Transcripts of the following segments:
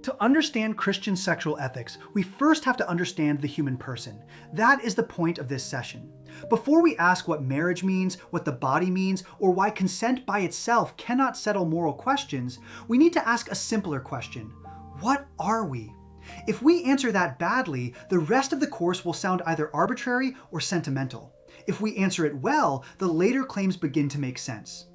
To understand Christian sexual ethics, we first have to understand the human person. That is the point of this session. Before we ask what marriage means, what the body means, or why consent by itself cannot settle moral questions, we need to ask a simpler question. What are we? If we answer that badly, the rest of the course will sound either arbitrary or sentimental. If we answer it well, the later claims begin to make sense.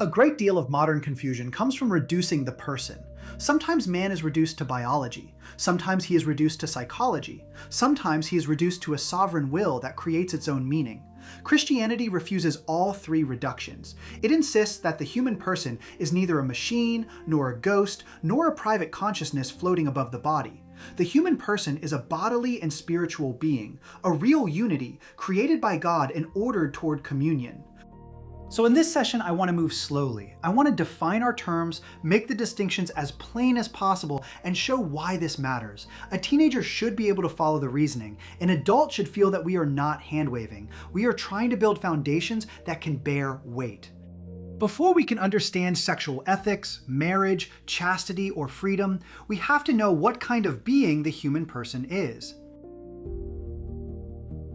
A great deal of modern confusion comes from reducing the person. Sometimes man is reduced to biology. Sometimes he is reduced to psychology. Sometimes he is reduced to a sovereign will that creates its own meaning. Christianity refuses all three reductions. It insists that the human person is neither a machine, nor a ghost, nor a private consciousness floating above the body. The human person is a bodily and spiritual being, a real unity, created by God and ordered toward communion. So in this session, I want to move slowly. I want to define our terms, make the distinctions as plain as possible, and show why this matters. A teenager should be able to follow the reasoning. An adult should feel that we are not hand-waving. We are trying to build foundations that can bear weight. Before we can understand sexual ethics, marriage, chastity, or freedom, we have to know what kind of being the human person is.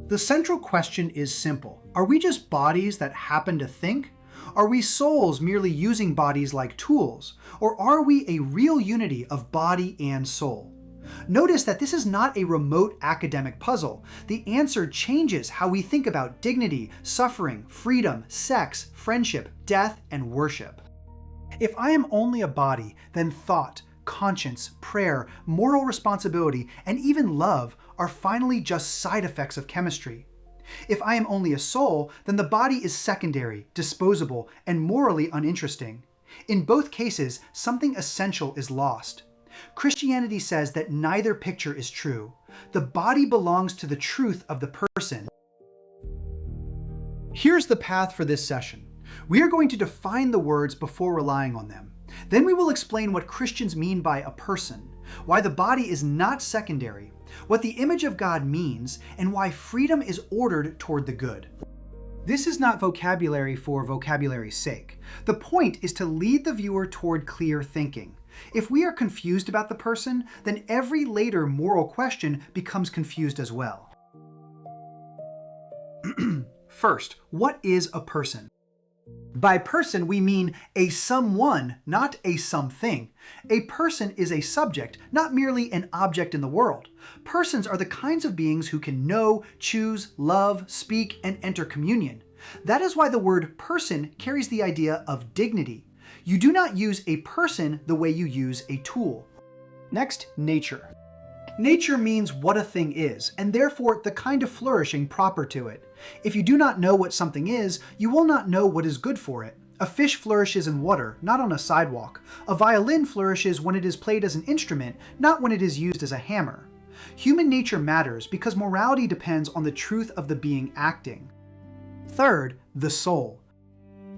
The central question is simple. Are we just bodies that happen to think? Are we souls merely using bodies like tools? Or are we a real unity of body and soul? Notice that this is not a remote academic puzzle. The answer changes how we think about dignity, suffering, freedom, sex, friendship, death, and worship. If I am only a body, then thought, conscience, prayer, moral responsibility, and even love are finally just side effects of chemistry. If I am only a soul, then the body is secondary, disposable, and morally uninteresting. In both cases, something essential is lost. Christianity says that neither picture is true. The body belongs to the truth of the person. Here's the path for this session. We are going to define the words before relying on them. Then we will explain what Christians mean by a person, why the body is not secondary, what the image of God means, and why freedom is ordered toward the good. This is not vocabulary for vocabulary's sake. The point is to lead the viewer toward clear thinking. If we are confused about the person, then every later moral question becomes confused as well. First, what is a person? By person, we mean a someone, not a something. A person is a subject, not merely an object in the world. Persons are the kinds of beings who can know, choose, love, speak, and enter communion. That is why the word person carries the idea of dignity. You do not use a person the way you use a tool. Next, nature. Nature means what a thing is, and therefore the kind of flourishing proper to it. If you do not know what something is, you will not know what is good for it. A fish flourishes in water, not on a sidewalk. A violin flourishes when it is played as an instrument, not when it is used as a hammer. Human nature matters because morality depends on the truth of the being acting. Third, the soul.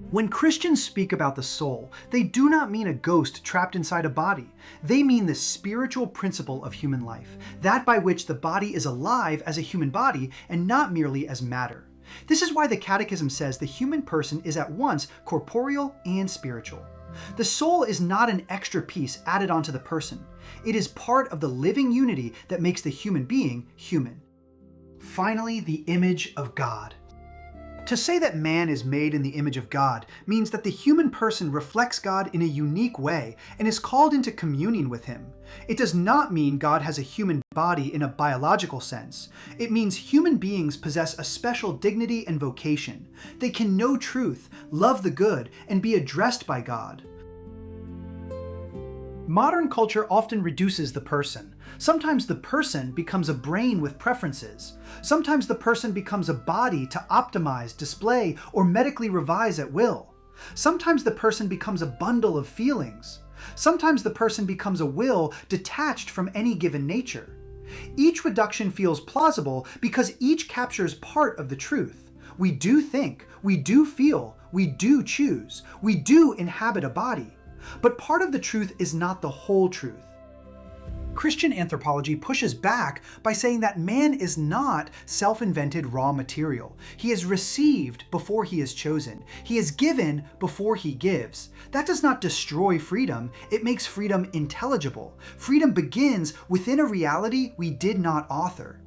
When Christians speak about the soul, they do not mean a ghost trapped inside a body. They mean the spiritual principle of human life, that by which the body is alive as a human body and not merely as matter. This is why the Catechism says the human person is at once corporeal and spiritual. The soul is not an extra piece added onto the person. It is part of the living unity that makes the human being human. Finally, the image of God. To say that man is made in the image of God means that the human person reflects God in a unique way and is called into communion with him. It does not mean God has a human body in a biological sense. It means human beings possess a special dignity and vocation. They can know truth, love the good, and be addressed by God. Modern culture often reduces the person. Sometimes the person becomes a brain with preferences. Sometimes the person becomes a body to optimize, display, or medically revise at will. Sometimes the person becomes a bundle of feelings. Sometimes the person becomes a will detached from any given nature. Each reduction feels plausible because each captures part of the truth. We do think, we do feel, we do choose, we do inhabit a body. But part of the truth is not the whole truth. Christian anthropology pushes back by saying that man is not self-invented raw material. He is received before he is chosen. He is given before he gives. That does not destroy freedom, it makes freedom intelligible. Freedom begins within a reality we did not author.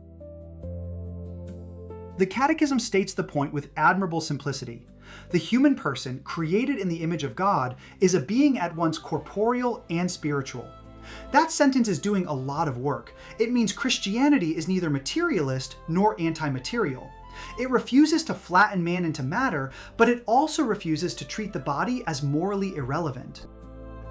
The Catechism states the point with admirable simplicity. The human person, created in the image of God, is a being at once corporeal and spiritual. That sentence is doing a lot of work. It means Christianity is neither materialist nor anti-material. It refuses to flatten man into matter, but it also refuses to treat the body as morally irrelevant.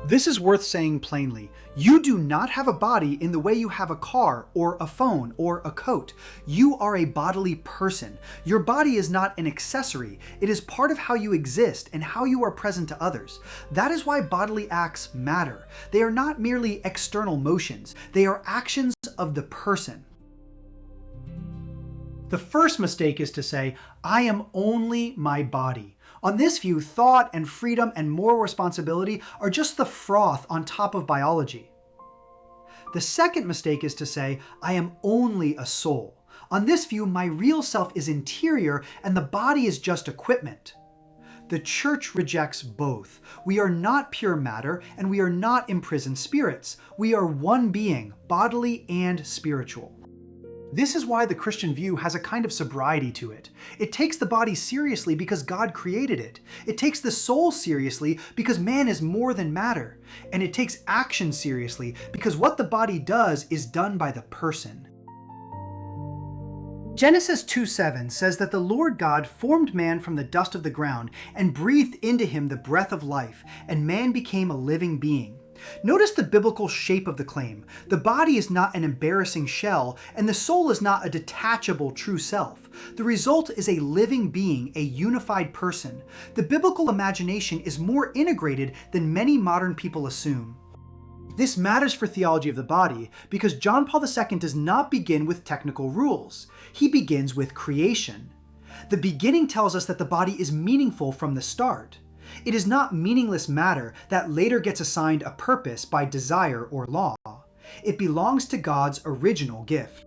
This is worth saying plainly. You do not have a body in the way you have a car or a phone or a coat. You are a bodily person. Your body is not an accessory. It is part of how you exist and how you are present to others. That is why bodily acts matter. They are not merely external motions. They are actions of the person. The first mistake is to say, I am only my body. On this view, thought and freedom and moral responsibility are just the froth on top of biology. The second mistake is to say, I am only a soul. On this view, my real self is interior and the body is just equipment. The Church rejects both. We are not pure matter and we are not imprisoned spirits. We are one being, bodily and spiritual. This is why the Christian view has a kind of sobriety to it. It takes the body seriously because God created it. It takes the soul seriously because man is more than matter. And it takes action seriously because what the body does is done by the person. Genesis 2:7 says that the Lord God formed man from the dust of the ground and breathed into him the breath of life, and man became a living being. Notice the biblical shape of the claim. The body is not an embarrassing shell, and the soul is not a detachable true self. The result is a living being, a unified person. The biblical imagination is more integrated than many modern people assume. This matters for theology of the body because John Paul II does not begin with technical rules. He begins with creation. The beginning tells us that the body is meaningful from the start. It is not meaningless matter that later gets assigned a purpose by desire or law. It belongs to God's original gift.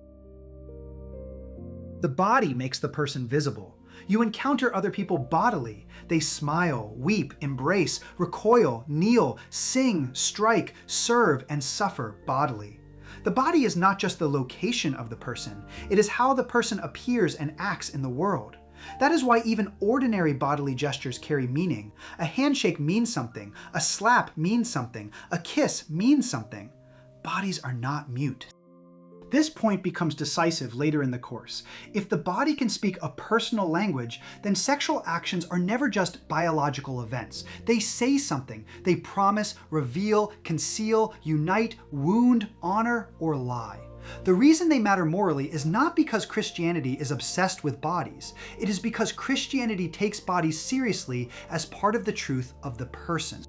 The body makes the person visible. You encounter other people bodily. They smile, weep, embrace, recoil, kneel, sing, strike, serve, and suffer bodily. The body is not just the location of the person. It is how the person appears and acts in the world. That is why even ordinary bodily gestures carry meaning. A handshake means something. A slap means something. A kiss means something. Bodies are not mute. This point becomes decisive later in the course. If the body can speak a personal language, then sexual actions are never just biological events. They say something. They promise, reveal, conceal, unite, wound, honor, or lie. The reason they matter morally is not because Christianity is obsessed with bodies. It is because Christianity takes bodies seriously as part of the truth of the person.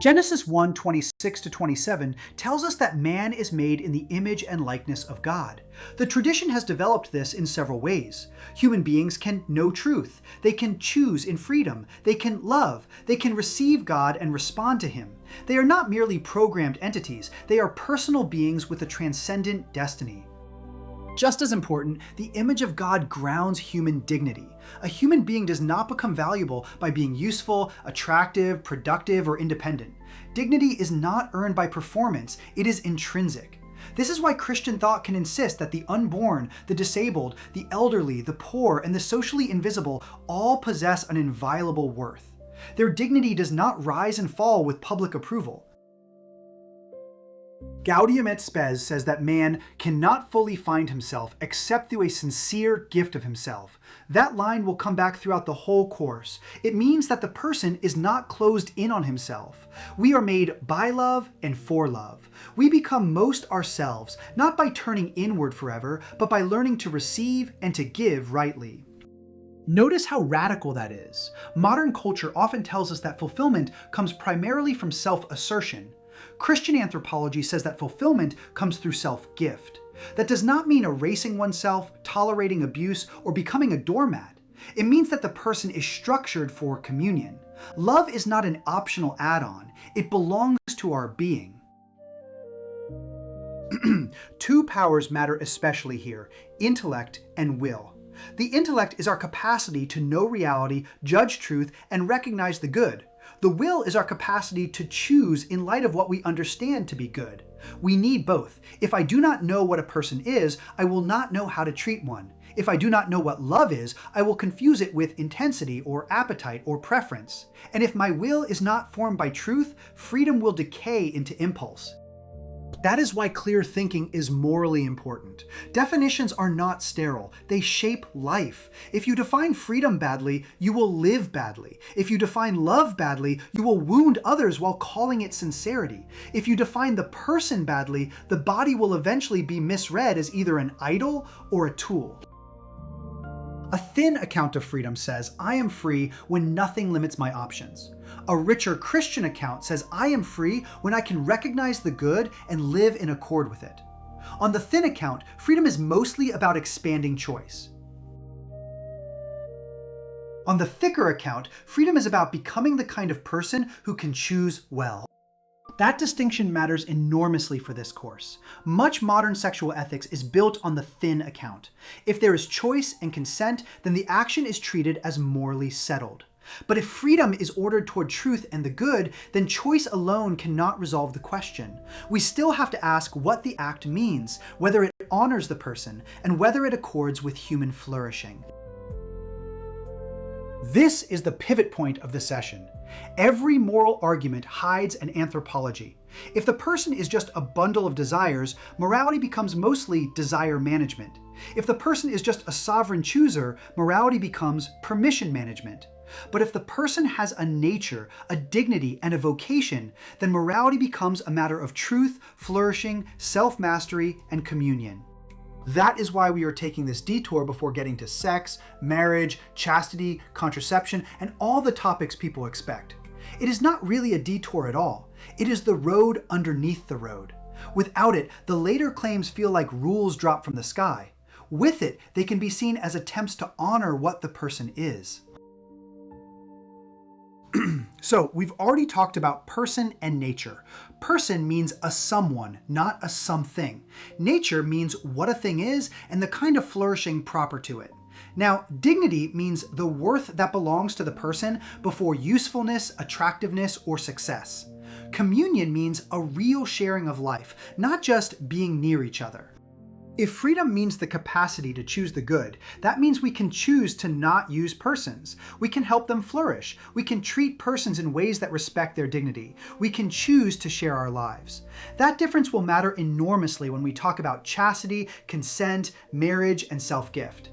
Genesis 1:26-27 tells us that man is made in the image and likeness of God. The tradition has developed this in several ways. Human beings can know truth. They can choose in freedom. They can love. They can receive God and respond to Him. They are not merely programmed entities. They are personal beings with a transcendent destiny. Just as important, the image of God grounds human dignity. A human being does not become valuable by being useful, attractive, productive, or independent. Dignity is not earned by performance, it is intrinsic. This is why Christian thought can insist that the unborn, the disabled, the elderly, the poor, and the socially invisible all possess an inviolable worth. Their dignity does not rise and fall with public approval. Gaudium et Spes says that man cannot fully find himself except through a sincere gift of himself. That line will come back throughout the whole course. It means that the person is not closed in on himself. We are made by love and for love. We become most ourselves, not by turning inward forever, but by learning to receive and to give rightly. Notice how radical that is. Modern culture often tells us that fulfillment comes primarily from self-assertion. Christian anthropology says that fulfillment comes through self-gift. That does not mean erasing oneself, tolerating abuse, or becoming a doormat. It means that the person is structured for communion. Love is not an optional add-on. It belongs to our being. Two powers matter especially here: intellect and will. The intellect is our capacity to know reality, judge truth, and recognize the good. The will is our capacity to choose in light of what we understand to be good. We need both. If I do not know what a person is, I will not know how to treat one. If I do not know what love is, I will confuse it with intensity or appetite or preference. And if my will is not formed by truth, freedom will decay into impulse. That is why clear thinking is morally important. Definitions are not sterile. They shape life. If you define freedom badly, you will live badly. If you define love badly, you will wound others while calling it sincerity. If you define the person badly, the body will eventually be misread as either an idol or a tool. A thin account of freedom says, I am free when nothing limits my options. A richer Christian account says, I am free when I can recognize the good and live in accord with it. On the thin account, freedom is mostly about expanding choice. On the thicker account, freedom is about becoming the kind of person who can choose well. That distinction matters enormously for this course. Much modern sexual ethics is built on the thin account. If there is choice and consent, then the action is treated as morally settled. But if freedom is ordered toward truth and the good, then choice alone cannot resolve the question. We still have to ask what the act means, whether it honors the person, and whether it accords with human flourishing. This is the pivot point of the session. Every moral argument hides an anthropology. If the person is just a bundle of desires, morality becomes mostly desire management. If the person is just a sovereign chooser, morality becomes permission management. But if the person has a nature, a dignity, and a vocation, then morality becomes a matter of truth, flourishing, self-mastery, and communion. That is why we are taking this detour before getting to sex, marriage, chastity, contraception, and all the topics people expect. It is not really a detour at all. It is the road underneath the road. Without it, the later claims feel like rules dropped from the sky. With it, they can be seen as attempts to honor what the person is. So, we've already talked about person and nature. Person means a someone, not a something. Nature means what a thing is and the kind of flourishing proper to it. Now, dignity means the worth that belongs to the person before usefulness, attractiveness, or success. Communion means a real sharing of life, not just being near each other. If freedom means the capacity to choose the good, that means we can choose to not use persons. We can help them flourish. We can treat persons in ways that respect their dignity. We can choose to share our lives. That difference will matter enormously when we talk about chastity, consent, marriage, and self-gift.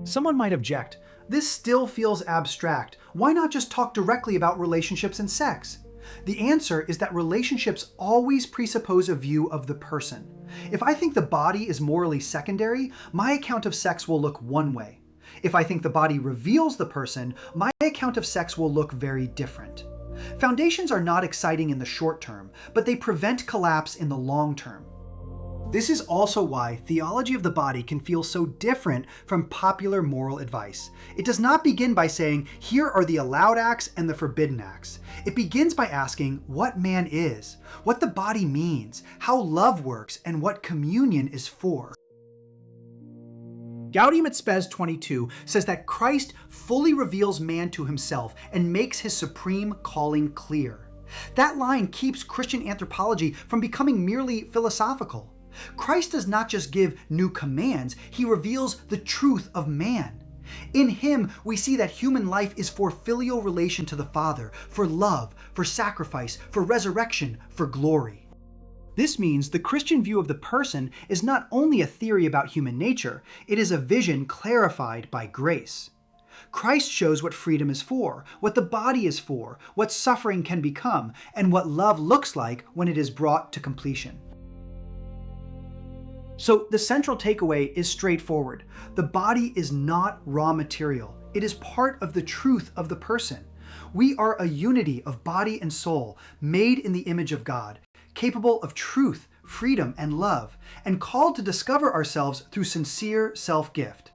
Someone might object, this still feels abstract. Why not just talk directly about relationships and sex? The answer is that relationships always presuppose a view of the person. If I think the body is morally secondary, my account of sex will look one way. If I think the body reveals the person, my account of sex will look very different. Foundations are not exciting in the short term, but they prevent collapse in the long term. This is also why theology of the body can feel so different from popular moral advice. It does not begin by saying, here are the allowed acts and the forbidden acts. It begins by asking what man is, what the body means, how love works, and what communion is for. Gaudium et Spes 22 says that Christ fully reveals man to himself and makes his supreme calling clear. That line keeps Christian anthropology from becoming merely philosophical. Christ does not just give new commands, he reveals the truth of man. In him, we see that human life is for filial relation to the Father, for love, for sacrifice, for resurrection, for glory. This means the Christian view of the person is not only a theory about human nature, it is a vision clarified by grace. Christ shows what freedom is for, what the body is for, what suffering can become, and what love looks like when it is brought to completion. So the central takeaway is straightforward. The body is not raw material. It is part of the truth of the person. We are a unity of body and soul, made in the image of God, capable of truth, freedom, and love, and called to discover ourselves through sincere self-gift.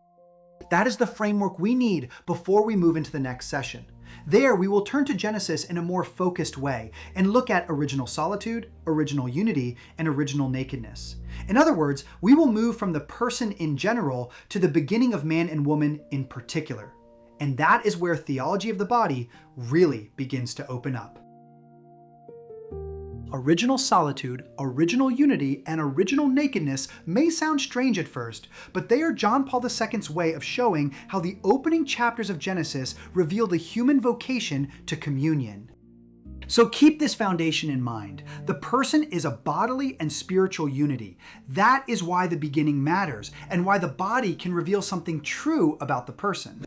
That is the framework we need before we move into the next session. There, we will turn to Genesis in a more focused way and look at original solitude, original unity, and original nakedness. In other words, we will move from the person in general to the beginning of man and woman in particular. And that is where theology of the body really begins to open up. Original solitude, original unity, and original nakedness may sound strange at first, but they are John Paul II's way of showing how the opening chapters of Genesis reveal the human vocation to communion. So keep this foundation in mind. The person is a bodily and spiritual unity. That is why the beginning matters, and why the body can reveal something true about the person.